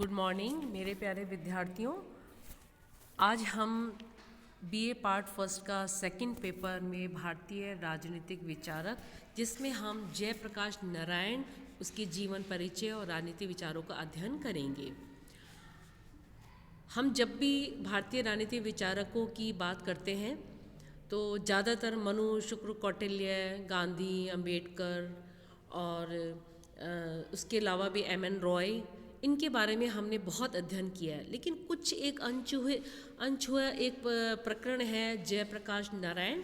Good morning मेरे प्यारे विद्यार्थियों। आज हम बीए पार्ट फर्स्ट का सेकंड पेपर में भारतीय राजनीतिक विचारक, जिसमें हम जयप्रकाश नारायण, उसके जीवन परिचय और राजनीतिक विचारों का अध्ययन करेंगे। हम जब भी भारतीय राजनीतिक विचारकों की बात करते हैं तो ज़्यादातर मनु, शुक्र, कौटिल्य, गांधी, अंबेडकर और उसके अलावा भी एम.एन. रॉय, इनके बारे में हमने बहुत अध्ययन किया है। लेकिन कुछ एक अनछुआ एक प्रकरण है जयप्रकाश नारायण,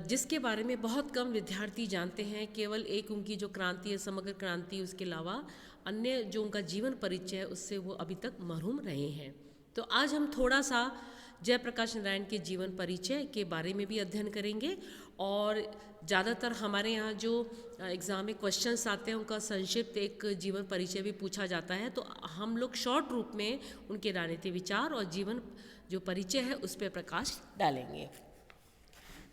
जिसके बारे में बहुत कम विद्यार्थी जानते हैं। केवल एक उनकी जो क्रांति है, समग्र क्रांति, उसके अलावा अन्य जो उनका जीवन परिचय है उससे वो अभी तक महरूम रहे हैं। तो आज हम थोड़ा सा जयप्रकाश नारायण के जीवन परिचय के बारे में भी अध्ययन करेंगे और ज़्यादातर हमारे यहाँ जो एग्ज़ाम में क्वेश्चंस आते हैं उनका संक्षिप्त एक जीवन परिचय भी पूछा जाता है। तो हम लोग शॉर्ट रूप में उनके राजनीतिक विचार और जीवन जो परिचय है उस पर प्रकाश डालेंगे।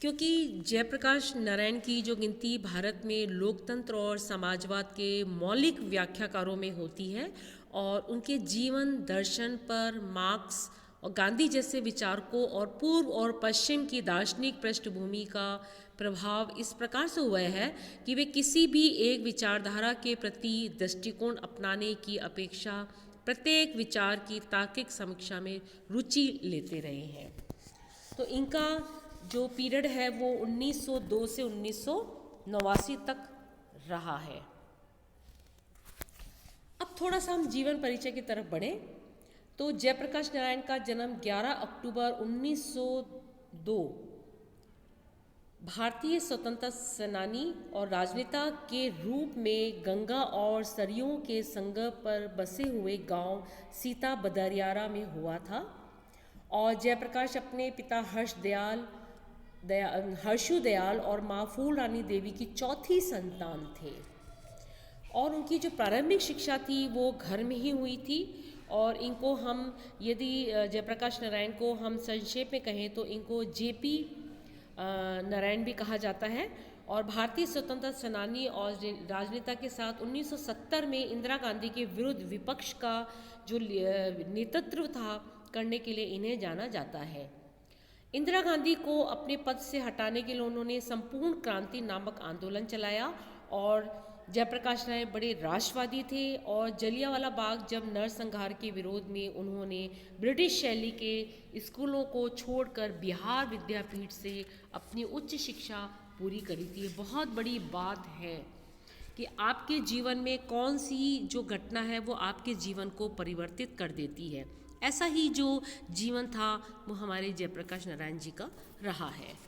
क्योंकि जयप्रकाश नारायण की जो गिनती भारत में लोकतंत्र और समाजवाद के मौलिक व्याख्याकारों में होती है और उनके जीवन दर्शन पर मार्क्स और गांधी जैसे विचारकों और पूर्व और पश्चिम की दार्शनिक पृष्ठभूमि का प्रभाव इस प्रकार से हुआ है कि वे किसी भी एक विचारधारा के प्रति दृष्टिकोण अपनाने की अपेक्षा प्रत्येक विचार की तार्किक समीक्षा में रुचि लेते रहे हैं। तो इनका जो पीरियड है वो 1902 से 1989 तक रहा है। अब थोड़ा सा हम जीवन परिचय की तरफ बढ़ें तो जयप्रकाश नारायण का जन्म 11 अक्टूबर 1902 भारतीय स्वतंत्रता सेनानी और राजनेता के रूप में गंगा और सरयू के संगम पर बसे हुए गांव सीता बदरियारा में हुआ था। और जयप्रकाश अपने पिता हर्षु दयाल और माँ फूल रानी देवी की चौथी संतान थे और उनकी जो प्रारंभिक शिक्षा थी वो घर में ही हुई थी। और इनको हम यदि जयप्रकाश नारायण को हम संक्षेप में कहें तो इनको जेपी नारायण भी कहा जाता है। और भारतीय स्वतंत्रता सेनानी और राजनेता के साथ 1970 में इंदिरा गांधी के विरुद्ध विपक्ष का जो नेतृत्व था करने के लिए इन्हें जाना जाता है। इंदिरा गांधी को अपने पद से हटाने के लिए उन्होंने संपूर्ण क्रांति नामक आंदोलन चलाया और जयप्रकाश नारायण बड़े राष्ट्रवादी थे और जलियांवाला बाग जब नरसंहार के विरोध में उन्होंने ब्रिटिश शैली के स्कूलों को छोड़कर बिहार विद्यापीठ से अपनी उच्च शिक्षा पूरी करी थी। बहुत बड़ी बात है कि आपके जीवन में कौन सी जो घटना है वो आपके जीवन को परिवर्तित कर देती है। ऐसा ही जो जीवन था वो हमारे जयप्रकाश नारायण जी का रहा है।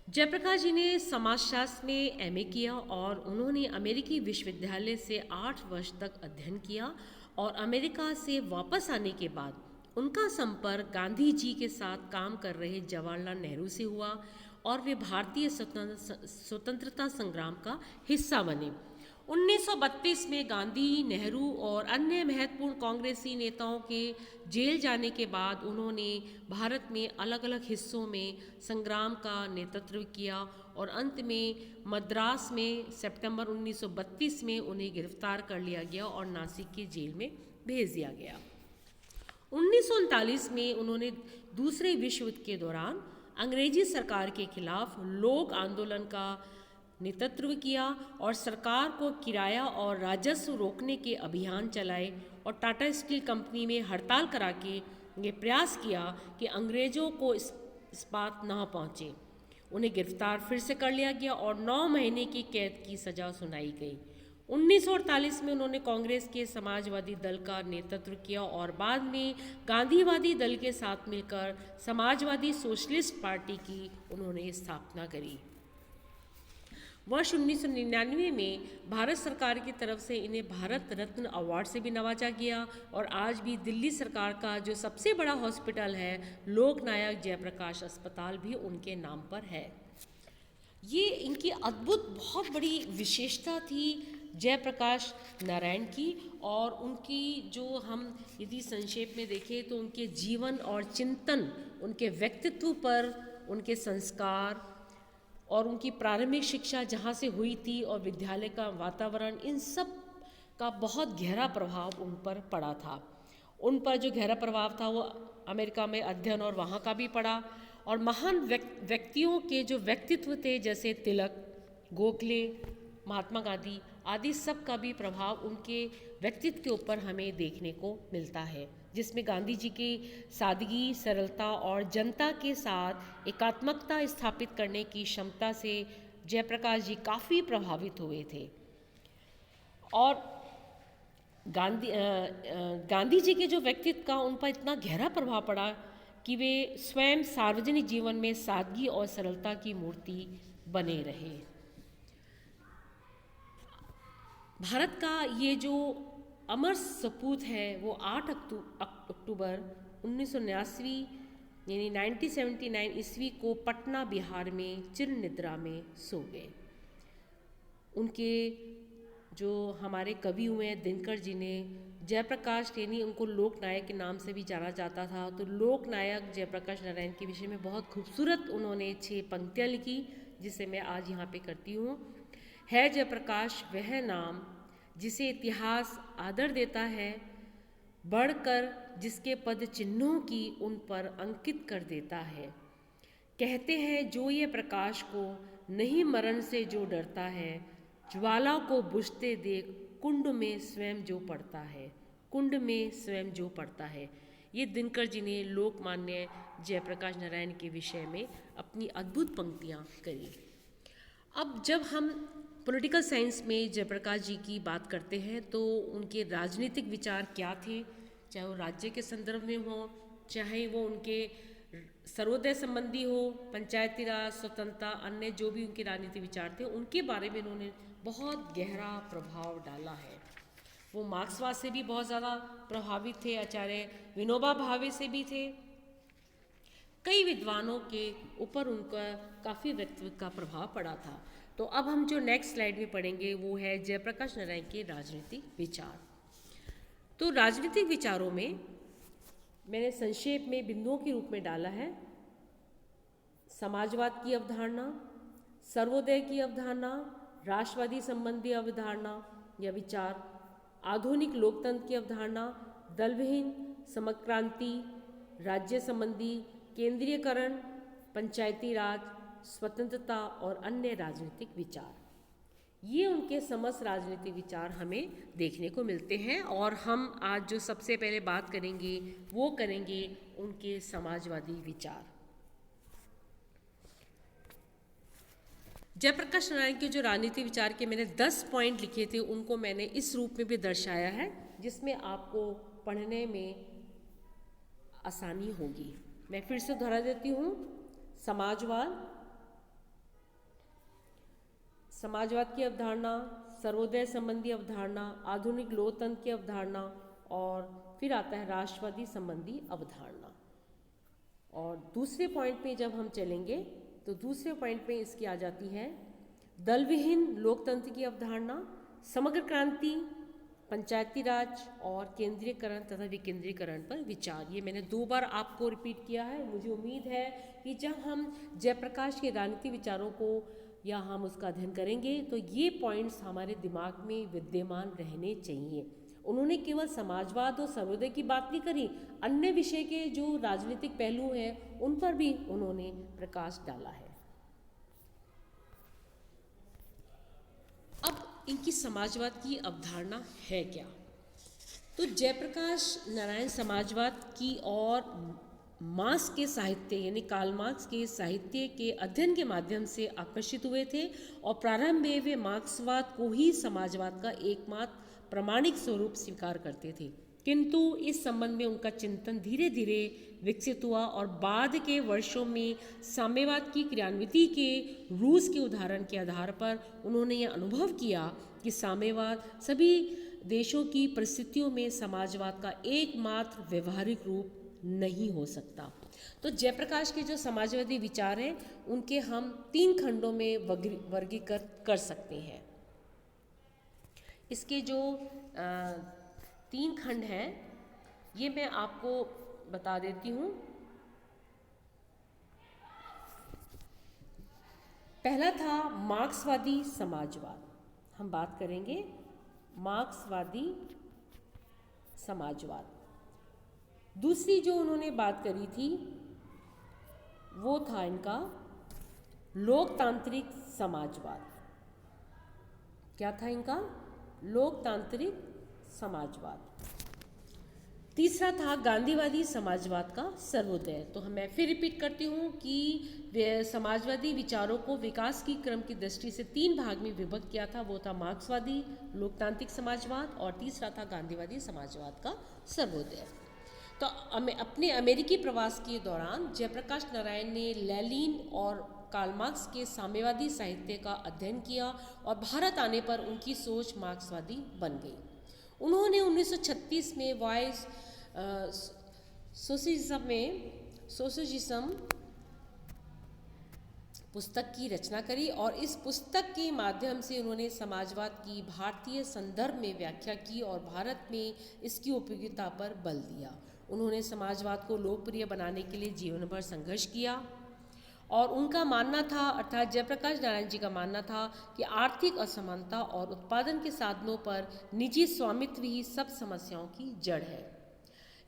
जयप्रकाश जी ने समाजशास्त्र में एमए किया और उन्होंने अमेरिकी विश्वविद्यालय से 8 वर्ष तक अध्ययन किया और अमेरिका से वापस आने के बाद उनका संपर्क गांधी जी के साथ काम कर रहे जवाहरलाल नेहरू से हुआ और वे भारतीय स्वतंत्रता संग्राम का हिस्सा बने। 1932 में गांधी, नेहरू और अन्य महत्वपूर्ण कांग्रेसी नेताओं के जेल जाने के बाद उन्होंने भारत में अलग अलग हिस्सों में संग्राम का नेतृत्व किया और अंत में मद्रास में सितंबर 1932 में उन्हें गिरफ्तार कर लिया गया और नासिक की जेल में भेज दिया गया। 1939 में उन्होंने दूसरे विश्व युद्ध के दौरान अंग्रेजी सरकार के खिलाफ लोक आंदोलन का नेतृत्व किया और सरकार को किराया और राजस्व रोकने के अभियान चलाए और टाटा स्टील कंपनी में हड़ताल करा के ये प्रयास किया कि अंग्रेज़ों को इस्पात न पहुँचे। उन्हें गिरफ्तार फिर से कर लिया गया और 9 महीने की कैद की सज़ा सुनाई गई। 1948 में उन्होंने कांग्रेस के समाजवादी दल का नेतृत्व किया और बाद में गांधीवादी दल के साथ मिलकर समाजवादी सोशलिस्ट पार्टी की उन्होंने स्थापना करी। वर्ष 1999 में भारत सरकार की तरफ से इन्हें भारत रत्न अवार्ड से भी नवाजा गया और आज भी दिल्ली सरकार का जो सबसे बड़ा हॉस्पिटल है लोकनायक जयप्रकाश अस्पताल भी उनके नाम पर है। ये इनकी अद्भुत बहुत बड़ी विशेषता थी जयप्रकाश नारायण की। और उनकी जो हम यदि संक्षेप में देखें तो उनके जीवन और चिंतन, उनके व्यक्तित्व पर, उनके संस्कार और उनकी प्रारंभिक शिक्षा जहाँ से हुई थी और विद्यालय का वातावरण, इन सब का बहुत गहरा प्रभाव उन पर पड़ा था। उन पर जो गहरा प्रभाव था वो अमेरिका में अध्ययन और वहाँ का भी पड़ा, और महान व्यक्तियों के जो व्यक्तित्व थे जैसे तिलक, गोखले, महात्मा गांधी आदि सब का भी प्रभाव उनके व्यक्तित्व के ऊपर हमें देखने को मिलता है, जिसमें गांधी जी की सादगी, सरलता और जनता के साथ एकात्मकता स्थापित करने की क्षमता से जयप्रकाश जी काफ़ी प्रभावित हुए थे। और गांधी जी के जो व्यक्तित्व का उन पर इतना गहरा प्रभाव पड़ा कि वे स्वयं सार्वजनिक जीवन में सादगी और सरलता की मूर्ति बने रहे। भारत का ये जो अमर सपूत है वो 8 अक्टूबर 1979 यानी 1979 ईस्वी को पटना बिहार में चिर निद्रा में सो गए। उनके जो हमारे कवि हुए हैं दिनकर जी ने जयप्रकाश यानी उनको लोकनायक के नाम से भी जाना जाता था, तो लोकनायक जयप्रकाश नारायण के विषय में बहुत खूबसूरत उन्होंने 6 पंक्तियाँ लिखी, जिसे मैं आज यहाँ पे करती हूँ। है जयप्रकाश वह नाम जिसे इतिहास आदर देता है, बढ़कर जिसके पद चिन्हों की उन पर अंकित कर देता है। कहते हैं जो ये प्रकाश को नहीं मरण से जो डरता है, ज्वाला को बुझते देख कुंड में स्वयं जो पड़ता है, कुंड में स्वयं जो पड़ता है। ये दिनकर जी ने लोकमान्य जयप्रकाश नारायण के विषय में अपनी अद्भुत पंक्तियाँ करी। अब जब हम पॉलिटिकल साइंस में जयप्रकाश जी की बात करते हैं तो उनके राजनीतिक विचार क्या थे, चाहे वो राज्य के संदर्भ में हो, चाहे वो उनके सर्वोदय संबंधी हो, पंचायती राज, स्वतंत्रता, अन्य जो भी उनके राजनीतिक विचार थे, उनके बारे में उन्होंने बहुत गहरा प्रभाव डाला है। वो मार्क्सवाद से भी बहुत ज़्यादा प्रभावित थे, आचार्य विनोबा भावे से भी थे। कई विद्वानों के ऊपर उनका काफ़ी व्यक्तित्व का प्रभाव पड़ा था। तो अब हम जो नेक्स्ट स्लाइड में पढ़ेंगे वो है जयप्रकाश नारायण के राजनीतिक विचार। तो राजनीतिक विचारों में मैंने संक्षेप में बिंदुओं के रूप में डाला है समाजवाद की अवधारणा, सर्वोदय की अवधारणा, राष्ट्रवादी संबंधी अवधारणा या विचार, आधुनिक लोकतंत्र की अवधारणा, दलविहीन समक्रांति, राज्य संबंधी केंद्रीयकरण, पंचायती राज, स्वतंत्रता और अन्य राजनीतिक विचार। ये उनके समस्त राजनीतिक विचार हमें देखने को मिलते हैं, और हम आज जो सबसे पहले बात करेंगे वो करेंगे उनके समाजवादी विचार। जयप्रकाश नारायण के जो राजनीतिक विचार के मैंने 10 पॉइंट लिखे थे उनको मैंने इस रूप में भी दर्शाया है, जिसमें आपको पढ़ने में आसानी होगी। मैं फिर से दोहरा देती हूँ। समाजवाद की अवधारणा, सर्वोदय संबंधी अवधारणा, आधुनिक लोकतंत्र की अवधारणा, और फिर आता है राष्ट्रवादी संबंधी अवधारणा। और दूसरे पॉइंट पे जब हम चलेंगे तो दूसरे पॉइंट पे इसकी आ जाती है दलविहीन लोकतंत्र की अवधारणा, समग्र क्रांति, पंचायती राज और केंद्रीयकरण तथा विकेंद्रीकरण पर विचार। ये मैंने 2 बार आपको रिपीट किया है। मुझे उम्मीद है कि जब हम जयप्रकाश के राजनीतिक विचारों को या हम उसका अध्ययन करेंगे तो ये पॉइंट्स हमारे दिमाग में विद्यमान रहने चाहिए। उन्होंने केवल समाजवाद और सर्वोदय की बात नहीं करी, अन्य विषय के जो राजनीतिक पहलू हैं उन पर भी उन्होंने प्रकाश डाला है। अब इनकी समाजवाद की अवधारणा है क्या? तो जयप्रकाश नारायण समाजवाद की और मार्क्स के साहित्य यानी कार्ल मार्क्स के साहित्य के अध्ययन के माध्यम से आकर्षित हुए थे, और प्रारंभ में वे मार्क्सवाद को ही समाजवाद का एकमात्र प्रामाणिक स्वरूप स्वीकार करते थे, किंतु इस संबंध में उनका चिंतन धीरे धीरे विकसित हुआ, और बाद के वर्षों में साम्यवाद की क्रियान्विति के रूस के उदाहरण के आधार पर उन्होंने यह अनुभव किया कि साम्यवाद सभी देशों की परिस्थितियों में समाजवाद का एकमात्र व्यवहारिक रूप नहीं हो सकता। तो जयप्रकाश के जो समाजवादी विचार हैं उनके हम 3 खंडों में वर्गीकृत कर सकते हैं। इसके जो 3 खंड हैं ये मैं आपको बता देती हूँ। पहला था मार्क्सवादी समाजवाद, हम बात करेंगे मार्क्सवादी समाजवाद। दूसरी जो उन्होंने बात करी थी वो था इनका लोकतांत्रिक समाजवाद। क्या था इनका? लोकतांत्रिक समाजवाद। तीसरा था गांधीवादी समाजवाद का सर्वोदय। तो मैं फिर रिपीट करती हूँ कि समाजवादी विचारों को विकास की क्रम की दृष्टि से 3 भाग में विभक्त किया था। वो था मार्क्सवादी, लोकतांत्रिक समाजवाद और तीसरा था गांधीवादी समाजवाद का सर्वोदय। तो अपने अमेरिकी प्रवास के दौरान जयप्रकाश नारायण ने लेनिन और कार्ल मार्क्स के साम्यवादी साहित्य का अध्ययन किया और भारत आने पर उनकी सोच मार्क्सवादी बन गई। उन्होंने 1936 में वॉइस सोशलिज्म पुस्तक की रचना करी और इस पुस्तक के माध्यम से उन्होंने समाजवाद की भारतीय संदर्भ में व्याख्या की और भारत में इसकी उपयोगिता पर बल दिया। उन्होंने समाजवाद को लोकप्रिय बनाने के लिए जीवन भर संघर्ष किया और उनका मानना था, अर्थात जयप्रकाश नारायण जी का मानना था कि आर्थिक असमानता और उत्पादन के साधनों पर निजी स्वामित्व ही सब समस्याओं की जड़ है।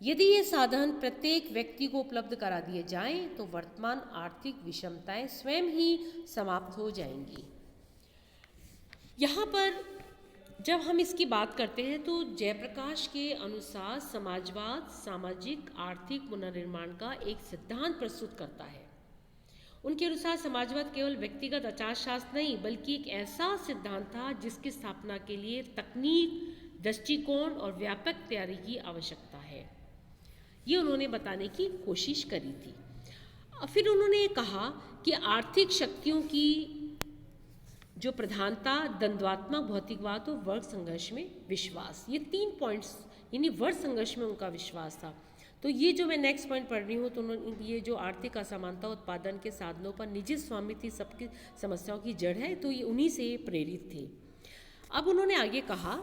यदि ये साधन प्रत्येक व्यक्ति को उपलब्ध करा दिए जाएं तो वर्तमान आर्थिक विषमताएं स्वयं ही समाप्त हो जाएंगी। यहाँ पर जब हम इसकी बात करते हैं तो जयप्रकाश के अनुसार समाजवाद सामाजिक आर्थिक पुनर्निर्माण का एक सिद्धांत प्रस्तुत करता है। उनके अनुसार समाजवाद केवल व्यक्तिगत आचारशास्त्र नहीं बल्कि एक ऐसा सिद्धांत था जिसकी स्थापना के लिए तकनीक, दृष्टिकोण और व्यापक तैयारी की आवश्यकता है। ये उन्होंने बताने की कोशिश करी थी। फिर उन्होंने कहा कि आर्थिक शक्तियों की जो प्रधानता, द्वंद्वात्मक भौतिकवाद और वर्ग संघर्ष में विश्वास, ये 3 पॉइंट्स, यानी वर्ग संघर्ष में उनका विश्वास था। तो ये जो मैं नेक्स्ट पॉइंट पढ़ रही हूँ तो ये जो आर्थिक असमानता उत्पादन के साधनों पर निजी स्वामित्व सबकी समस्याओं की जड़ है, तो ये उन्हीं से प्रेरित थे। अब उन्होंने आगे कहा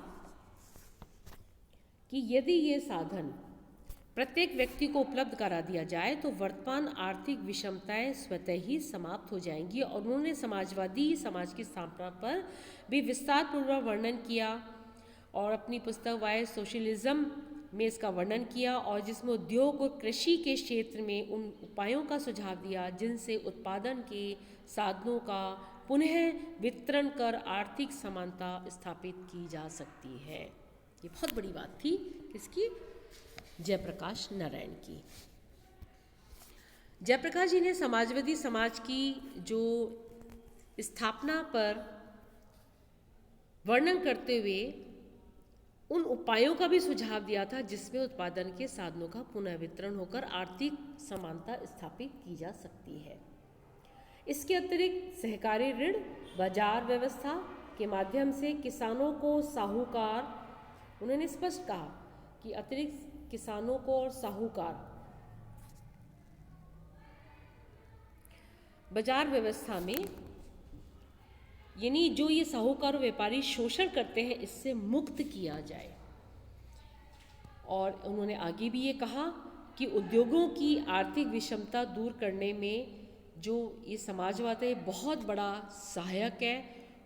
कि यदि ये साधन प्रत्येक व्यक्ति को उपलब्ध करा दिया जाए तो वर्तमान आर्थिक विषमताएं स्वतः ही समाप्त हो जाएंगी और उन्होंने समाजवादी समाज की स्थापना पर भी विस्तार पूर्वक वर्णन किया और अपनी पुस्तक वाय सोशलिज्म में इसका वर्णन किया और जिसमें उद्योग और कृषि के क्षेत्र में उन उपायों का सुझाव दिया जिनसे उत्पादन के साधनों का पुनः वितरण कर आर्थिक समानता स्थापित की जा सकती है। ये बहुत बड़ी बात थी किसकी? जयप्रकाश नारायण की। जयप्रकाश जी ने समाजवादी समाज की जो स्थापना पर वर्णन करते हुए उन उपायों का भी सुझाव दिया था जिसमें उत्पादन के साधनों का पुनर्वितरण होकर आर्थिक समानता स्थापित की जा सकती है। इसके अतिरिक्त सहकारी ऋण बाजार व्यवस्था के माध्यम से किसानों को साहूकार, उन्होंने स्पष्ट कहा कि अतिरिक्त किसानों को और साहूकार बाजार व्यवस्था में, यानी जो ये साहूकार और व्यापारी शोषण करते हैं, इससे मुक्त किया जाए। और उन्होंने आगे भी ये कहा कि उद्योगों की आर्थिक विषमता दूर करने में जो ये समाजवाद है बहुत बड़ा सहायक है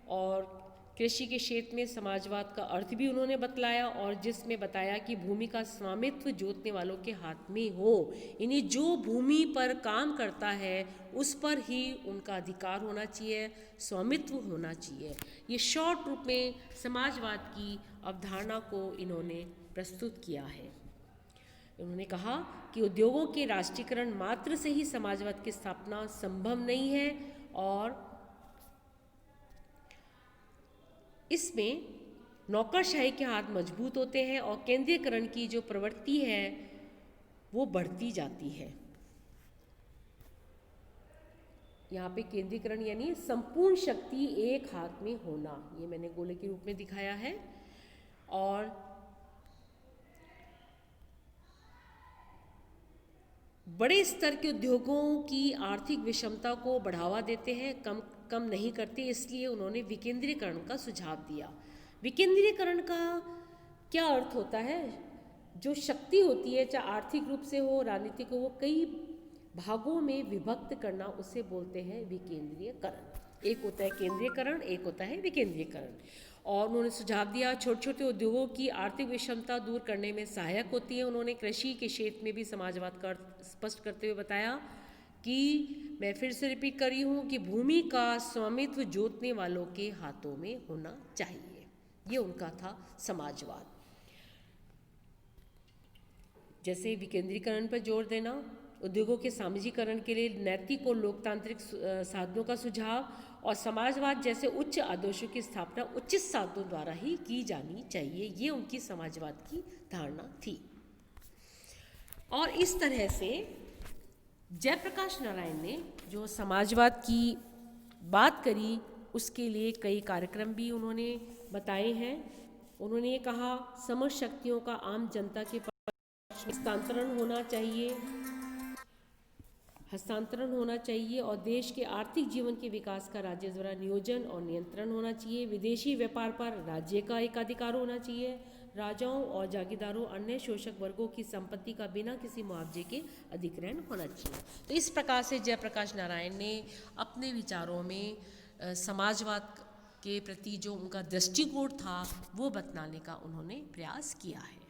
और कृषि के क्षेत्र में समाजवाद का अर्थ भी उन्होंने बतलाया और जिसमें बताया कि भूमि का स्वामित्व जोतने वालों के हाथ में हो, यानी जो भूमि पर काम करता है उस पर ही उनका अधिकार होना चाहिए, स्वामित्व होना चाहिए। ये शॉर्ट रूप में समाजवाद की अवधारणा को इन्होंने प्रस्तुत किया है। उन्होंने कहा कि उद्योगों के राष्ट्रीयकरण मात्र से ही समाजवाद की स्थापना संभव नहीं है और इसमें नौकरशाही के हाथ मजबूत होते हैं और केंद्रीयकरण की जो प्रवृत्ति है वो बढ़ती जाती है। यहाँ पे केंद्रीकरण यानी संपूर्ण शक्ति एक हाथ में होना, ये मैंने गोले के रूप में दिखाया है। और बड़े स्तर के उद्योगों की आर्थिक विषमता को बढ़ावा देते हैं, कम नहीं करते, इसलिए उन्होंने विकेंद्रीकरण का सुझाव दिया। विकेंद्रीकरण का क्या अर्थ होता है? जो शक्ति होती है, चाहे आर्थिक रूप से हो, राजनीतिक हो, वो कई भागों में विभक्त करना, उसे बोलते हैं विकेंद्रीयकरण। एक होता है केंद्रीयकरण, एक होता है विकेंद्रीयकरण। और उन्होंने सुझाव दिया छोटे छोटे उद्योगों की आर्थिक विषमता दूर करने में सहायक होती है। उन्होंने कृषि के क्षेत्र में भी समाजवाद का स्पष्ट करते हुए बताया कि मैं फिर से रिपीट कर रही हूँ कि भूमि का स्वामित्व जोतने वालों के हाथों में होना चाहिए। ये उनका था समाजवाद। जैसे विकेंद्रीकरण पर जोर देना, उद्योगों के सामाजिकरण के लिए नैतिक और लोकतांत्रिक साधनों का सुझाव, और समाजवाद जैसे उच्च आदर्शों की स्थापना उचित साधनों द्वारा ही की जानी चाहिए। ये उनकी समाजवाद की धारणा थी। और इस तरह से जयप्रकाश नारायण ने जो समाजवाद की बात करी, उसके लिए कई कार्यक्रम भी उन्होंने बताए हैं। उन्होंने ये कहा समस्त शक्तियों का आम जनता के हस्तांतरण होना चाहिए और देश के आर्थिक जीवन के विकास का राज्य द्वारा नियोजन और नियंत्रण होना चाहिए। विदेशी व्यापार पर राज्य का एक अधिकार होना चाहिए। राजाओं और जागीरदारों अन्य शोषक वर्गों की संपत्ति का बिना किसी मुआवजे के अधिग्रहण होना चाहिए। तो इस प्रकार से जयप्रकाश नारायण ने अपने विचारों में समाजवाद के प्रति जो उनका दृष्टिकोण था वो बतलाने का उन्होंने प्रयास किया है।